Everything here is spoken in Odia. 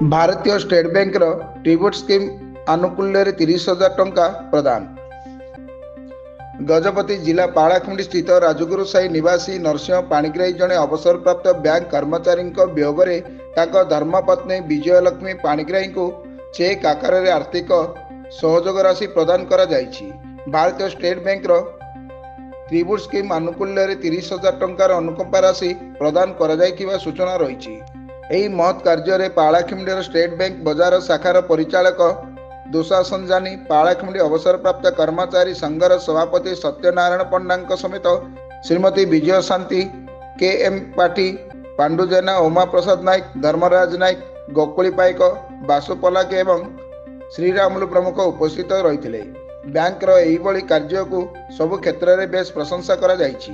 भारतीय स्टेट बैंक ट्रिब्यूट स्कीम आनुकूल्य 30,000 टंका प्रदान। गजपति जिला पाड़ाखुंडी स्थित राजगुरु साई निवासी नरसिंह पाणिग्राही जड़े अवसरप्राप्त बैंक कर्मचारी वियोग में धर्मपत्नी विजयलक्ष्मी पाणिग्राही को चेक आकार में आर्थिक सहयोग राशि प्रदान करा जायछि। भारतीय स्टेट बैंक ट्रिब्यूट स्कीम आनुकूल्य 30,000 टंकार अनुकंपा राशि प्रदान करा जायथिबा सूचना रही। ଏହି ମହତ୍ କାର୍ଯ୍ୟରେ ପାଳାଖେମୁଣ୍ଡିର ଷ୍ଟେଟ୍ ବ୍ୟାଙ୍କ ବଜାର ଶାଖାର ପରିଚାଳକ ଦୁଶାସନ ଜାନି, ପାଳାଖେମୁଣ୍ଡି ଅବସରପ୍ରାପ୍ତ କର୍ମଚାରୀ ସଂଘର ସଭାପତି ସତ୍ୟନାରାୟଣ ପଣ୍ଡାଙ୍କ ସମେତ ଶ୍ରୀମତୀ ବିଜୟ ଶାନ୍ତି, କେ.ଏମ୍. ପାଠୀ, ପାଣ୍ଡୁ ଜେନା, ଉମା ପ୍ରସାଦ ନାୟକ, ଧର୍ମରାଜ ନାୟକ, ଗୋକୁଳି ପାଇକ, ବାସୁ ପଲାକି ଏବଂ ଶ୍ରୀରାମୁଲୁ ପ୍ରମୁଖ ଉପସ୍ଥିତ ରହିଥିଲେ। ବ୍ୟାଙ୍କର ଏହିଭଳି କାର୍ଯ୍ୟକୁ ସବୁ କ୍ଷେତ୍ରରେ ବେଶ ପ୍ରଶଂସା କରାଯାଇଛି।